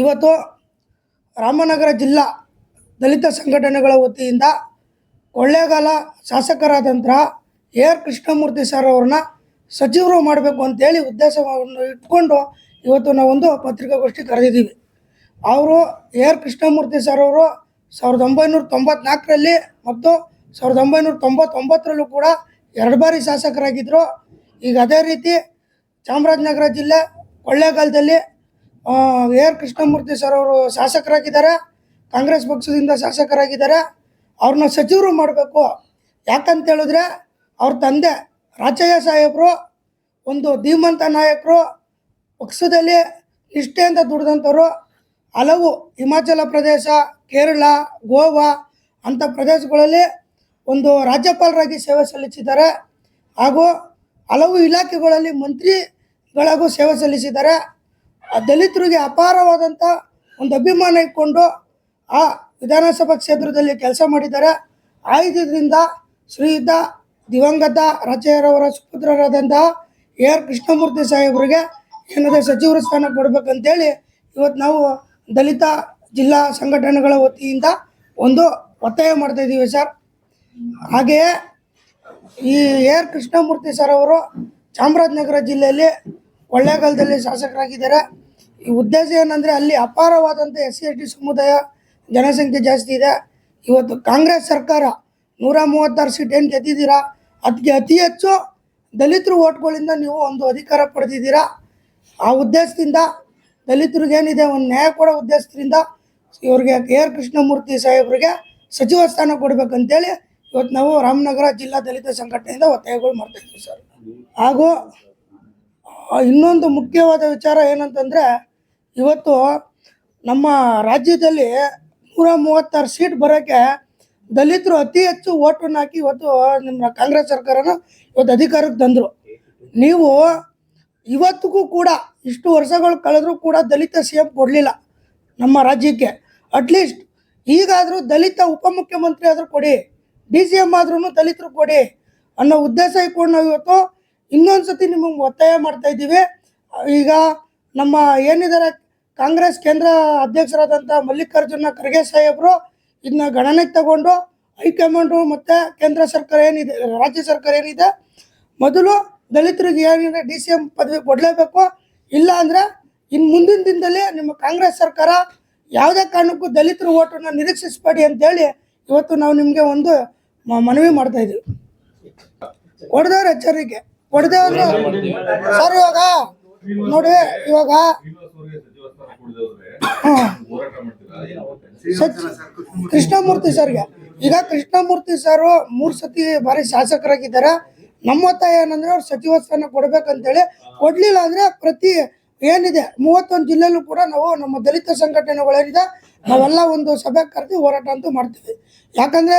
ಇವತ್ತು ರಾಮನಗರ ಜಿಲ್ಲಾ ದಲಿತ ಸಂಘಟನೆಗಳ ವತಿಯಿಂದ ಕೊಳ್ಳೇಗಾಲ ಶಾಸಕರಾದಂತಹ AR ಕೃಷ್ಣಮೂರ್ತಿ ಸರ್ ಅವ್ರನ್ನ ಸಚಿವರು ಮಾಡಬೇಕು ಅಂತೇಳಿ ಉದ್ದೇಶವನ್ನು ಇಟ್ಕೊಂಡು ಇವತ್ತು ನಾವೊಂದು ಪತ್ರಿಕಾಗೋಷ್ಠಿ ಕರೆದಿದ್ದೀವಿ. ಅವರು AR ಕೃಷ್ಣಮೂರ್ತಿ ಸರ್ ಅವರು 1994ರಲ್ಲಿ ಮತ್ತು 1999ರಲ್ಲೂ ಕೂಡ 2 ಬಾರಿ ಶಾಸಕರಾಗಿದ್ದರು. ಈಗ ಅದೇ ರೀತಿ ಚಾಮರಾಜನಗರ ಜಿಲ್ಲೆ ಕೊಳ್ಳೇಗಾಲದಲ್ಲಿ AR ಕೃಷ್ಣಮೂರ್ತಿ ಸರ್ ಅವರು ಶಾಸಕರಾಗಿದ್ದಾರೆ, ಕಾಂಗ್ರೆಸ್ ಪಕ್ಷದಿಂದ ಶಾಸಕರಾಗಿದ್ದಾರೆ. ಅವ್ರನ್ನ ಸಚಿವರು ಮಾಡಬೇಕು. ಯಾಕಂತ ಹೇಳಿದ್ರೆ ಅವ್ರ ತಂದೆ ರಾಚಯ್ಯ ಸಾಹೇಬರು ಒಂದು ಧೀಮಂತ ನಾಯಕರು, ಪಕ್ಷದಲ್ಲಿ ನಿಷ್ಠೆಯಿಂದ ದುಡಿದಂಥವ್ರು. ಹಲವು ಹಿಮಾಚಲ ಪ್ರದೇಶ, ಕೇರಳ, ಗೋವಾ ಅಂಥ ಪ್ರದೇಶಗಳಲ್ಲಿ ಒಂದು ರಾಜ್ಯಪಾಲರಾಗಿ ಸೇವೆ ಸಲ್ಲಿಸಿದ್ದಾರೆ. ಹಾಗೂ ಹಲವು ಇಲಾಖೆಗಳಲ್ಲಿ ಮಂತ್ರಿಗಳಾಗೂ ಸೇವೆ ಸಲ್ಲಿಸಿದ್ದಾರೆ. ದಲಿತರಿಗೆ ಅಪಾರವಾದಂಥ ಒಂದು ಅಭಿಮಾನ ಇಟ್ಕೊಂಡು ಆ ವಿಧಾನಸಭಾ ಕ್ಷೇತ್ರದಲ್ಲಿ ಕೆಲಸ ಮಾಡಿದ್ದಾರೆ. ಆಯುಧದಿಂದ ಶ್ರೀಯುತ ದಿವಂಗತ ರಾಚಯ್ಯರವರ ಸುಪುತ್ರರಾದಂತಹ AR ಕೃಷ್ಣಮೂರ್ತಿ ಸಾಹೇಬರಿಗೆ ಏನಾದರೂ ಸಚಿವರ ಸ್ಥಾನ ಕೊಡಬೇಕಂತೇಳಿ ಇವತ್ತು ನಾವು ದಲಿತ ಜಿಲ್ಲಾ ಸಂಘಟನೆಗಳ ವತಿಯಿಂದ ಒಂದು ಒತ್ತಾಯ ಮಾಡ್ತಾಯಿದ್ದೀವಿ ಸರ್. ಹಾಗೆಯೇ ಈ AR ಕೃಷ್ಣಮೂರ್ತಿ ಸರ್ ಅವರು ಚಾಮರಾಜನಗರ ಜಿಲ್ಲೆಯಲ್ಲಿ ಕೊಳ್ಳೇಗಾಲದಲ್ಲಿ ಶಾಸಕರಾಗಿದ್ದಾರೆ. ಈ ಉದ್ದೇಶ ಏನಂದರೆ ಅಲ್ಲಿ ಅಪಾರವಾದಂಥ SC/ST ಸಮುದಾಯ ಜನಸಂಖ್ಯೆ ಜಾಸ್ತಿ ಇದೆ. ಇವತ್ತು ಕಾಂಗ್ರೆಸ್ ಸರ್ಕಾರ 136 ಸೀಟ್ ಏನು ಗೆದ್ದಿದ್ದೀರಾ, ಅದಕ್ಕೆ ಅತಿ ಹೆಚ್ಚು ದಲಿತರು ಓಟ್ಗಳಿಂದ ನೀವು ಒಂದು ಅಧಿಕಾರ ಪಡೆದಿದ್ದೀರಾ. ಆ ಉದ್ದೇಶದಿಂದ ದಲಿತರಿಗೇನಿದೆ ಒಂದು ನ್ಯಾಯ ಕೊಡೋ ಉದ್ದೇಶದಿಂದ ಇವ್ರಿಗೆ AR ಕೃಷ್ಣಮೂರ್ತಿ ಸಾಹೇಬರಿಗೆ ಸಚಿವ ಸ್ಥಾನ ಕೊಡಬೇಕಂತೇಳಿ ಇವತ್ತು ನಾವು ರಾಮನಗರ ಜಿಲ್ಲಾ ದಲಿತ ಸಂಘಟನೆಯಿಂದ ಒತ್ತಾಯಗಳು ಮಾಡ್ತಾಯಿದ್ದೀವಿ ಸರ್. ಹಾಗೂ ಇನ್ನೊಂದು ಮುಖ್ಯವಾದ ವಿಚಾರ ಏನಂತಂದರೆ, ಇವತ್ತು ನಮ್ಮ ರಾಜ್ಯದಲ್ಲಿ 136 ಸೀಟ್ ಬರೋಕ್ಕೆ ದಲಿತರು ಅತಿ ಹೆಚ್ಚು ಓಟನ್ನು ಹಾಕಿ ಇವತ್ತು ನಿಮ್ಮ ಕಾಂಗ್ರೆಸ್ ಸರ್ಕಾರನ ಇವತ್ತು ಅಧಿಕಾರಕ್ಕೆ ತಂದರು. ನೀವು ಇವತ್ತಿಗೂ ಕೂಡ ಇಷ್ಟು ವರ್ಷಗಳು ಕಳೆದರೂ ಕೂಡ ದಲಿತ CM ಕೊಡಲಿಲ್ಲ ನಮ್ಮ ರಾಜ್ಯಕ್ಕೆ. ಅಟ್ಲೀಸ್ಟ್ ಈಗಾದರೂ ದಲಿತ ಉಪಮುಖ್ಯಮಂತ್ರಿ ಆದರೂ ಕೊಡಿ, DCM ಆದ್ರೂ ದಲಿತರು ಕೊಡಿ ಅನ್ನೋ ಉದ್ದೇಶ ಇಟ್ಕೊಂಡು ನಾವು ಇವತ್ತು ಇನ್ನೊಂದು ಸತಿ ನಿಮಗೆ ಒತ್ತಾಯ ಮಾಡ್ತಾಯಿದ್ದೀವಿ. ಈಗ ನಮ್ಮ ಏನಿದ್ದಾರೆ ಕಾಂಗ್ರೆಸ್ ಕೇಂದ್ರ ಅಧ್ಯಕ್ಷರಾದಂಥ ಮಲ್ಲಿಕಾರ್ಜುನ ಖರ್ಗೆ ಸಾಹೇಬರು ಇದನ್ನ ಗಣನೆಗೆ ತಗೊಂಡು ಹೈಕಮಾಂಡು ಮತ್ತು ಕೇಂದ್ರ ಸರ್ಕಾರ ಏನಿದೆ, ರಾಜ್ಯ ಸರ್ಕಾರ ಏನಿದೆ, ಮೊದಲು ದಲಿತರಿಗೆ ಏನಿದೆ DCM ಪದವಿ ಕೊಡಲೇಬೇಕು. ಇಲ್ಲ ಅಂದರೆ ಇನ್ನು ಮುಂದಿನ ದಿನದಲ್ಲಿ ನಿಮ್ಮ ಕಾಂಗ್ರೆಸ್ ಸರ್ಕಾರ ಯಾವುದೇ ಕಾರಣಕ್ಕೂ ದಲಿತರ ಓಟನ್ನು ನಿರೀಕ್ಷಿಸಬೇಡಿ ಅಂತೇಳಿ ಇವತ್ತು ನಾವು ನಿಮಗೆ ಒಂದು ಮನವಿ ಮಾಡ್ತಾಯಿದ್ದೀವಿ. ಕೊಡದವ್ರ ಎಚ್ಚರಿಕೆ ಕೊಡದೇವ್ರು ಸರ್. ಇವಾಗ ನೋಡಿ, ಇವಾಗ ಕೃಷ್ಣಮೂರ್ತಿ ಸರ್ಗೆ ಈಗ ಕೃಷ್ಣಮೂರ್ತಿ ಸರ್ 3 ಬಾರಿ ಶಾಸಕರಾಗಿದ್ದಾರೆ. ನಮ್ಮ ಒತ್ತಾಯ ಏನಂದರೆ ಅವ್ರು ಸಚಿವ ಸ್ಥಾನ ಕೊಡಬೇಕಂತೇಳಿ. ಕೊಡಲಿಲ್ಲ ಅಂದರೆ ಪ್ರತಿ ಏನಿದೆ 31 ಜಿಲ್ಲೆಯಲ್ಲೂ ಕೂಡ ನಾವು ನಮ್ಮ ದಲಿತ ಸಂಘಟನೆಗಳೇನಿದೆ ನಾವೆಲ್ಲ ಒಂದು ಸಭೆ ಕರೆದು ಹೋರಾಟ ಅಂತೂ ಮಾಡ್ತೀವಿ. ಯಾಕಂದರೆ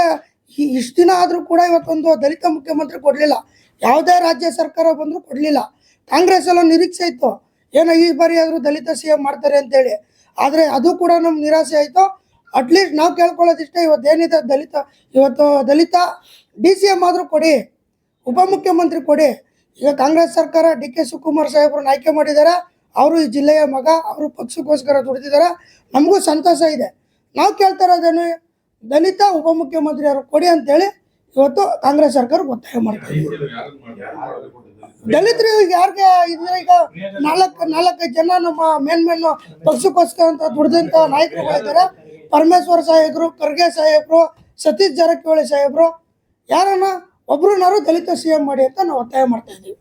ಇಷ್ಟು ದಿನ ಆದರೂ ಕೂಡ ಇವತ್ತೊಂದು ದಲಿತ ಮುಖ್ಯಮಂತ್ರಿ ಕೊಡಲಿಲ್ಲ, ಯಾವುದೇ ರಾಜ್ಯ ಸರ್ಕಾರ ಬಂದರೂ ಕೊಡಲಿಲ್ಲ. ಕಾಂಗ್ರೆಸ್ ಎಲ್ಲ ನಿರೀಕ್ಷೆ ಇತ್ತು ಏನೋ ಈ ಬಾರಿ ಆದರೂ ದಲಿತ CM ಮಾಡ್ತಾರೆ ಅಂತೇಳಿ. ಆದರೆ ಅದು ಕೂಡ ನಮ್ಗೆ ನಿರಾಸೆ ಆಯಿತು. ಅಟ್ಲೀಸ್ಟ್ ನಾವು ಕೇಳ್ಕೊಳ್ಳೋದಿಷ್ಟೇ, ಇವತ್ತೇನಿದೆ ಇವತ್ತು ದಲಿತ DCM ಆದರೂ ಕೊಡಿ, ಉಪಮುಖ್ಯಮಂತ್ರಿ ಕೊಡಿ. ಈಗ ಕಾಂಗ್ರೆಸ್ ಸರ್ಕಾರ DK ಶಿವಕುಮಾರ್ ಸಾಹೇಬ್ರನ್ನ ಆಯ್ಕೆ ಮಾಡಿದ್ದಾರೆ. ಅವರು ಈ ಜಿಲ್ಲೆಯ ಮಗ, ಅವರು ಪಕ್ಷಕ್ಕೋಸ್ಕರ ದುಡಿದಿದ್ದಾರೆ. ನಮಗೂ ಸಂತೋಷ ಇದೆ. ನಾವು ಕೇಳ್ತಾ ಇರೋದೇನು, ದಲಿತ ಉಪಮುಖ್ಯಮಂತ್ರಿ ಅವರು ಕೊಡಿ ಅಂತೇಳಿ ಇವತ್ತು ಕಾಂಗ್ರೆಸ್ ಸರ್ಕಾರಕ್ಕೆ ಒತ್ತಾಯ ಮಾಡ್ತಾರೆ. ದಲಿತರು ಯಾರಿಗೆ ಇದ್ರೆ ಈಗ 4-5 ಜನ ನಮ್ಮ ಮೇನ್ ಪಕ್ಷಕ್ಕೋಸ್ಕರ ಅಂತ ದುಡಿದಂಥ ನಾಯಕರುಗಳಿದ್ದಾರೆ. ಪರಮೇಶ್ವರ್ ಸಾಹೇಬರು, ಖರ್ಗೆ ಸಾಹೇಬರು, ಸತೀಶ್ ಜಾರಕಿಹೊಳಿ ಸಾಹೇಬರು, ಯಾರನ್ನ ಒಬ್ರನ್ನಾರು ದಲಿತ CM ಮಾಡಿ ಅಂತ ನಾವು ಒತ್ತಾಯ ಮಾಡ್ತಾ ಇದ್ದೀವಿ.